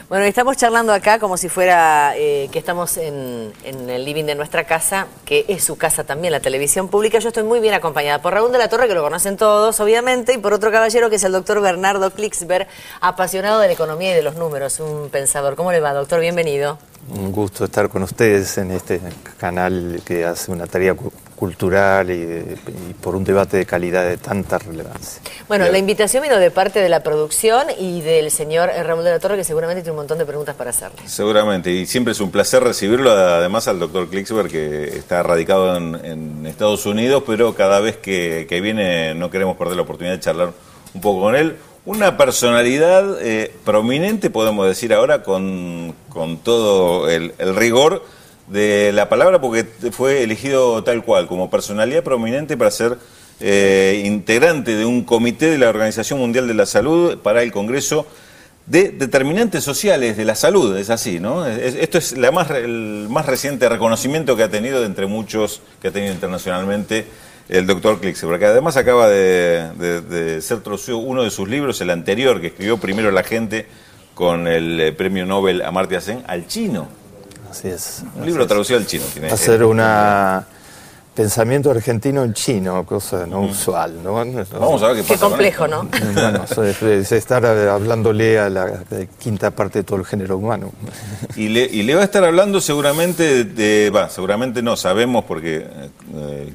Bueno, estamos charlando acá como si fuera que estamos en el living de nuestra casa, que es su casa también, la televisión pública. Yo estoy muy bien acompañada por Raúl de la Torre, que lo conocen todos, obviamente, y por otro caballero que es el doctor Bernardo Klicksberg, apasionado de la economía y de los números, un pensador. ¿Cómo le va, doctor? Bienvenido. Un gusto estar con ustedes en este canal que hace una tarea cultural y por un debate de calidad de tanta relevancia. Bueno, la invitación vino de parte de la producción y del señor Raúl de la Torre, que seguramente tiene un montón de preguntas para hacerle. Seguramente, y siempre es un placer recibirlo, además al doctor Klicksberg, que está radicado en Estados Unidos, pero cada vez que viene no queremos perder la oportunidad de charlar un poco con él. Una personalidad prominente, podemos decir ahora, con todo el rigor de la palabra, porque fue elegido tal cual, como personalidad prominente para ser integrante de un comité de la Organización Mundial de la Salud para el Congreso de Determinantes Sociales de la Salud, es así, ¿no? Esto es el más reciente reconocimiento que ha tenido de entre muchos que ha tenido internacionalmente el doctor Klicksberg, que además acaba de ser traducido uno de sus libros, el anterior, que escribió Primero la gente, con el premio Nobel Amartya Sen, al chino. Así es. Un libro traducido al chino. Hacer pensamiento argentino en chino, cosa no usual, ¿no? Vamos a ver qué pasa. Qué complejo, ¿no? Bueno, es estar hablándole a la quinta parte de todo el género humano. Y le va a estar hablando seguramente seguramente no, sabemos porque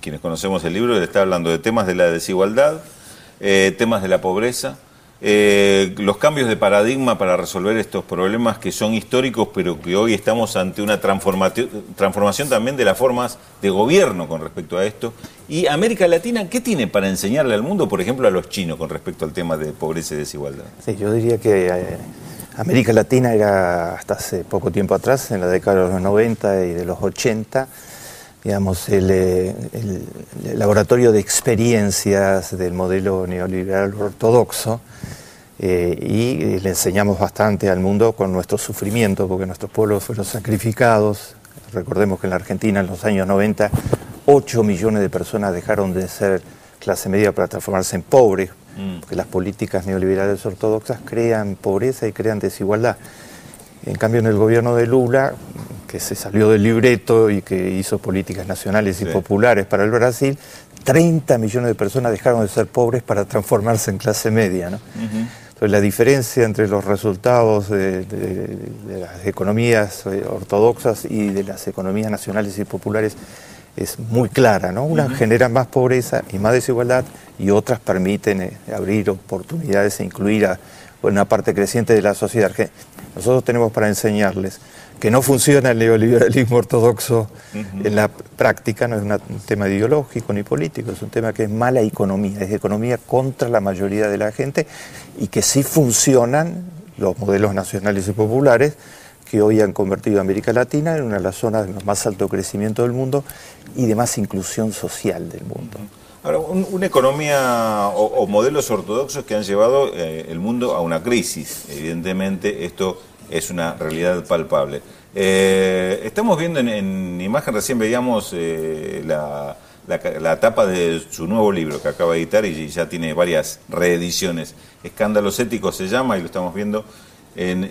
quienes conocemos el libro, le está hablando de temas de la desigualdad, temas de la pobreza, los cambios de paradigma para resolver estos problemas que son históricos, pero que hoy estamos ante una transformación también de las formas de gobierno con respecto a esto. Y América Latina, ¿qué tiene para enseñarle al mundo, por ejemplo, a los chinos con respecto al tema de pobreza y desigualdad? Sí, yo diría que América Latina era, hasta hace poco tiempo atrás, en la década de los 90 y de los 80, digamos, el laboratorio de experiencias del modelo neoliberal ortodoxo, y le enseñamos bastante al mundo con nuestro sufrimiento, porque nuestros pueblos fueron sacrificados. Recordemos que en la Argentina, en los años 90, 8 millones de personas dejaron de ser clase media para transformarse en pobres, porque las políticas neoliberales ortodoxas crean pobreza y crean desigualdad. En cambio, en el gobierno de Lula, que se salió del libreto y que hizo políticas nacionales y populares para el Brasil, 30 millones de personas dejaron de ser pobres para transformarse en clase media, ¿no? Entonces, la diferencia entre los resultados de las economías ortodoxas y de las economías nacionales y populares es muy clara, ¿no? Unas generan más pobreza y más desigualdad, y otras permiten abrir oportunidades e incluir a una parte creciente de la sociedad. Nosotros tenemos para enseñarles que no funciona el neoliberalismo ortodoxo en la práctica, no es un tema ideológico ni político, es un tema que es mala economía, es economía contra la mayoría de la gente, y que sí funcionan los modelos nacionales y populares que hoy han convertido a América Latina en una de las zonas de más alto crecimiento del mundo y de más inclusión social del mundo. Ahora, una economía o modelos ortodoxos que han llevado el mundo a una crisis. Evidentemente, esto es una realidad palpable. Estamos viendo en imagen, recién veíamos la tapa de su nuevo libro que acaba de editar y ya tiene varias reediciones. Escándalos éticos se llama, y lo estamos viendo en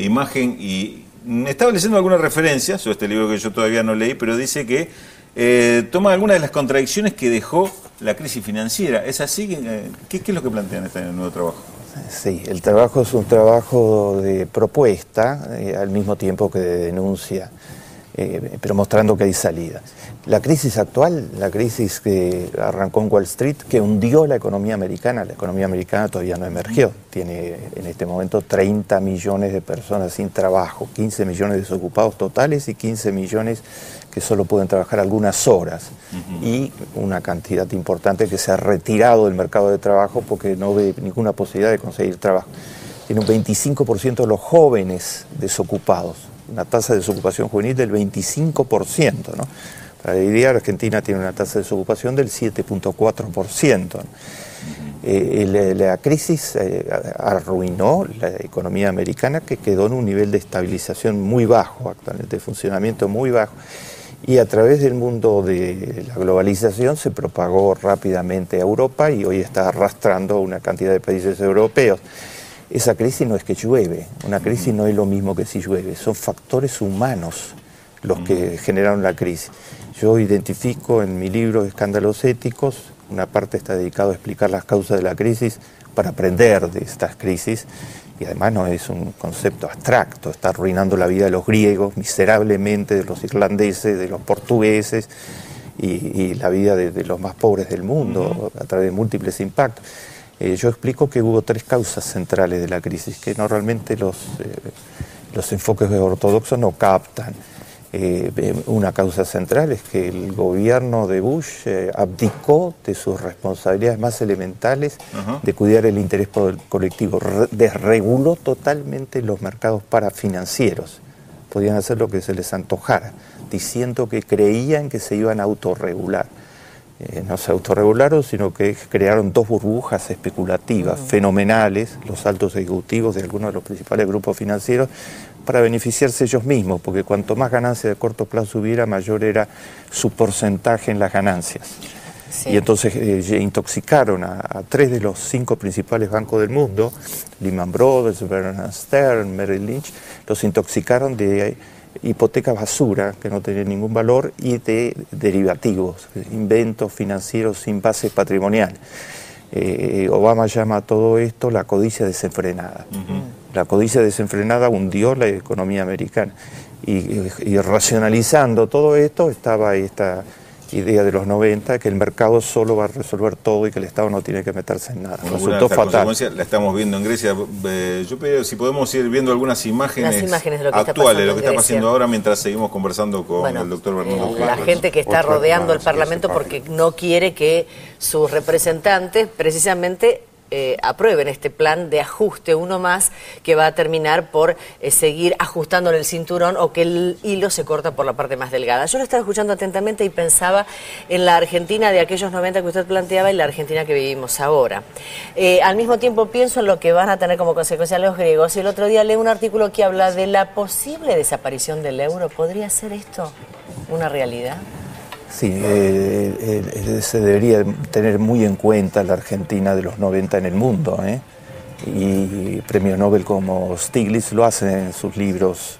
imagen, y estaba leyendo algunas referencias sobre este libro que yo todavía no leí, pero dice que toma algunas de las contradicciones que dejó la crisis financiera. ¿Es así? ¿Qué es lo que plantean en el nuevo trabajo? Sí, el trabajo es un trabajo de propuesta, al mismo tiempo que de denuncia, pero mostrando que hay salida. La crisis actual, la crisis que arrancó en Wall Street, que hundió la economía americana todavía no emergió. Tiene en este momento 30 millones de personas sin trabajo, 15 millones de desocupados totales y 15 millones que solo pueden trabajar algunas horas, y una cantidad importante que se ha retirado del mercado de trabajo porque no ve ninguna posibilidad de conseguir trabajo. Tiene un 25% de los jóvenes desocupados, una tasa de desocupación juvenil del 25%, ¿no? Para la idea, Argentina tiene una tasa de desocupación del 7.4%. La crisis arruinó la economía americana, que quedó en un nivel de estabilización muy bajo, actualmente de funcionamiento muy bajo, y a través del mundo de la globalización se propagó rápidamente a Europa y hoy está arrastrando una cantidad de países europeos. esa crisis no es que llueve, una crisis no es lo mismo que si llueve, son factores humanos los que generaron la crisis. Yo identifico en mi libro Escándalos Éticos, una parte está dedicada a explicar las causas de la crisis para aprender de estas crisis, y además no es un concepto abstracto, está arruinando la vida de los griegos miserablemente, de los irlandeses, de los portugueses, y la vida de los más pobres del mundo a través de múltiples impactos. Yo explico que hubo 3 causas centrales de la crisis que normalmente los enfoques ortodoxos no captan. Una causa central es que el gobierno de Bush abdicó de sus responsabilidades más elementales de cuidar el interés colectivo, desreguló totalmente los mercados parafinancieros, podían hacer lo que se les antojara, diciendo que creían que se iban a autorregular. No se autorregularon, sino que crearon 2 burbujas especulativas fenomenales, los altos ejecutivos de algunos de los principales grupos financieros, para beneficiarse ellos mismos, porque cuanto más ganancia de corto plazo hubiera, mayor era su porcentaje en las ganancias. Sí. Y entonces intoxicaron a 3 de los 5 principales bancos del mundo, Lehman Brothers, Bear Stearns, Merrill Lynch, los intoxicaron de hipotecas basura, que no tenían ningún valor, y de derivativos, inventos financieros sin base patrimonial. Obama llama a todo esto la codicia desenfrenada. La codicia desenfrenada hundió la economía americana. Y racionalizando todo esto estaba esta idea de los 90, que el mercado solo va a resolver todo y que el Estado no tiene que meterse en nada. Resultó fatal. La estamos viendo en Grecia. Yo pido si podemos ir viendo algunas imágenes, de lo que actuales de lo que está pasando ahora mientras seguimos conversando con el doctor Bernardo. La gente que está rodeando el Parlamento porque no quiere que sus representantes precisamente aprueben este plan de ajuste, uno más, que va a terminar por seguir ajustándole el cinturón o que el hilo se corta por la parte más delgada. Yo lo estaba escuchando atentamente y pensaba en la Argentina de aquellos 90 que usted planteaba y la Argentina que vivimos ahora. Al mismo tiempo pienso en lo que van a tener como consecuencia los griegos, y el otro día leí un artículo que habla de la posible desaparición del euro. ¿Podría ser esto una realidad? Sí, se debería tener muy en cuenta la Argentina de los 90 en el mundo, y premio Nobel como Stiglitz lo hace en sus libros,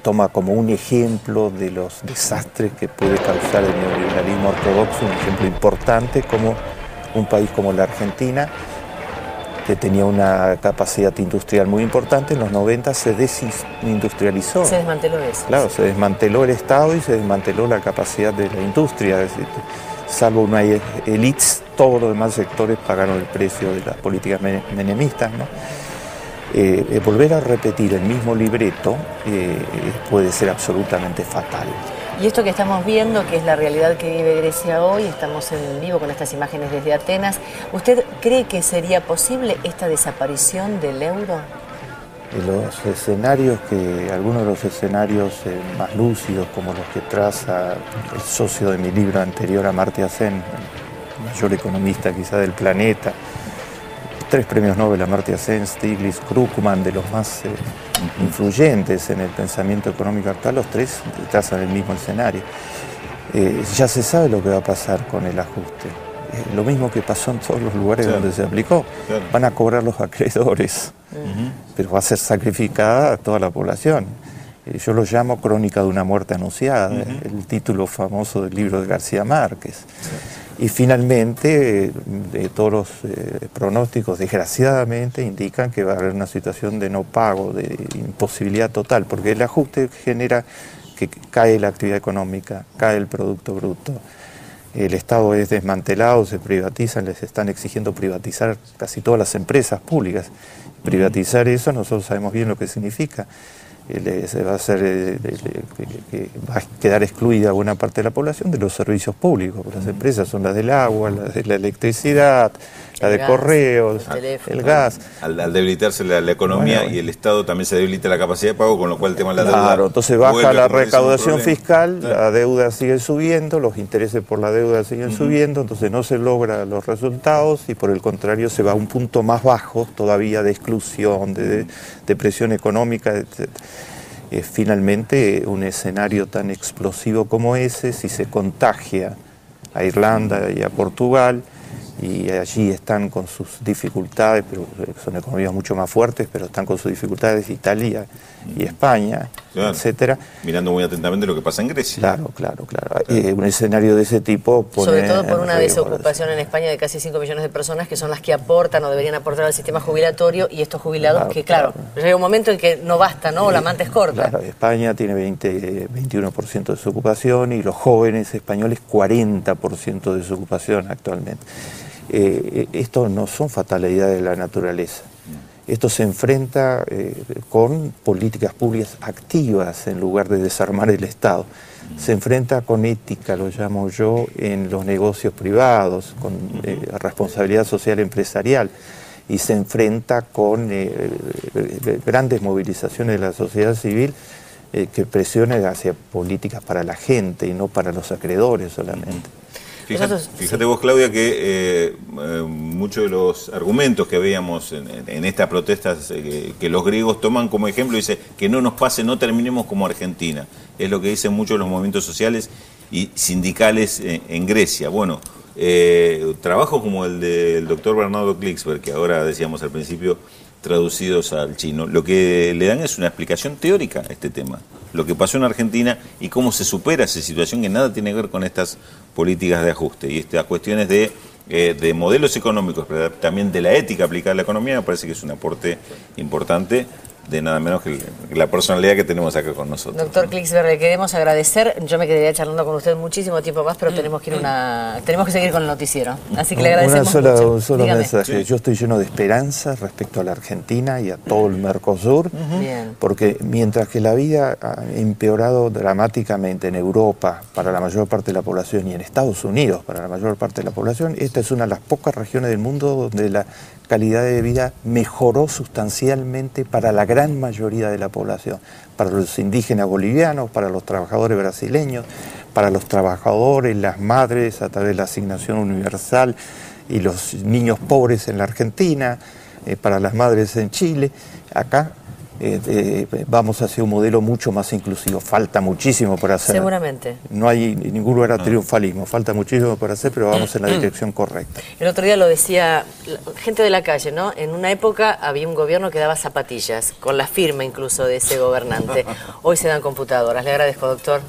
toma como un ejemplo de los desastres que puede causar el neoliberalismo ortodoxo, un ejemplo importante como un país como la Argentina, que tenía una capacidad industrial muy importante, en los 90 se desindustrializó. Se desmanteló eso. Claro, se desmanteló el Estado y se desmanteló la capacidad de la industria. Es decir, salvo una élite, todos los demás sectores pagaron el precio de las políticas menemistas, ¿no? Volver a repetir el mismo libreto puede ser absolutamente fatal. Y esto que estamos viendo, que es la realidad que vive Grecia hoy, estamos en vivo con estas imágenes desde Atenas, ¿usted cree que sería posible esta desaparición del euro? Los escenarios algunos de los escenarios más lúcidos, como los que traza el socio de mi libro anterior, Amartya Sen, el mayor economista quizá del planeta, 3 premios Nobel, Amartya Sen, Stiglitz, Krugman, de los más influyentes en el pensamiento económico actual, los 3 trazan el mismo escenario. Ya se sabe lo que va a pasar con el ajuste. Lo mismo que pasó en todos los lugares donde se aplicó. Van a cobrar los acreedores, pero va a ser sacrificada a toda la población. Yo lo llamo Crónica de una muerte anunciada, el título famoso del libro de García Márquez. Y finalmente, todos los pronósticos, desgraciadamente, indican que va a haber una situación de no pago, de imposibilidad total, porque el ajuste genera que cae la actividad económica, cae el Producto Bruto, el Estado es desmantelado, se privatizan, les están exigiendo privatizar casi todas las empresas públicas. Privatizar eso, nosotros sabemos bien lo que significa. Se va a hacer que va a quedar excluida buena parte de la población de los servicios públicos. Las empresas son las del agua, las de la electricidad, la de correos, el gas. Al debilitarse la economía y el Estado también se debilita la capacidad de pago, con lo cual el tema de la deuda. Claro, entonces baja la recaudación fiscal, la deuda sigue subiendo, los intereses por la deuda siguen subiendo, entonces no se logran los resultados y por el contrario se va a un punto más bajo todavía de exclusión, de depresión económica, etc. Finalmente, un escenario tan explosivo como ese, si se contagia a Irlanda y a Portugal, y allí están con sus dificultades, pero son economías mucho más fuertes, pero están con sus dificultades Italia y España, claro, etcétera. Mirando muy atentamente lo que pasa en Grecia. Claro. Un escenario de ese tipo pone sobre todo por una en riesgo desocupación en España de casi 5 millones de personas que son las que aportan o deberían aportar al sistema jubilatorio, y estos jubilados que, claro, llega un momento en que no basta, ¿no? O la manta es corta. Claro, España tiene 21% de desocupación y los jóvenes españoles 40% de desocupación actualmente. Esto no son fatalidades de la naturaleza. Esto se enfrenta con políticas públicas activas en lugar de desarmar el Estado. Se enfrenta con ética, lo llamo yo, en los negocios privados, con responsabilidad social empresarial, y se enfrenta con grandes movilizaciones de la sociedad civil que presionan hacia políticas para la gente y no para los acreedores solamente. Fíjate vos, Claudia, que muchos de los argumentos que veíamos en estas protestas que los griegos toman como ejemplo, dice que no nos pase, no terminemos como Argentina. Es lo que dicen muchos de los movimientos sociales y sindicales en Grecia. Bueno, trabajos como el del doctor Bernardo Klicksberg, que ahora decíamos al principio, traducidos al chino, lo que le dan es una explicación teórica a este tema, lo que pasó en Argentina y cómo se supera esa situación que nada tiene que ver con estas políticas de ajuste y estas cuestiones de modelos económicos, pero también de la ética aplicada a la economía. Me parece que es un aporte importante de nada menos que la personalidad que tenemos acá con nosotros. Doctor Klicksberg, le queremos agradecer. Yo me quedaría charlando con usted muchísimo tiempo más, pero tenemos que seguir con el noticiero. Así que le agradecemos mucho. Un solo mensaje. Sí. Yo estoy lleno de esperanza respecto a la Argentina y a todo el Mercosur, porque mientras que la vida ha empeorado dramáticamente en Europa para la mayor parte de la población y en Estados Unidos para la mayor parte de la población, esta es una de las pocas regiones del mundo donde la calidad de vida mejoró sustancialmente para la gran mayoría de la población, para los indígenas bolivianos, para los trabajadores brasileños, para los trabajadores, las madres a través de la asignación universal y los niños pobres en la Argentina, para las madres en Chile. Acá vamos hacia un modelo mucho más inclusivo. Falta muchísimo por hacer. Seguramente. No hay ningún lugar a triunfalismo. Falta muchísimo por hacer, pero vamos en la dirección correcta. El otro día lo decía gente de la calle, ¿no? En una época había un gobierno que daba zapatillas, con la firma incluso de ese gobernante. Hoy se dan computadoras. Le agradezco, doctor.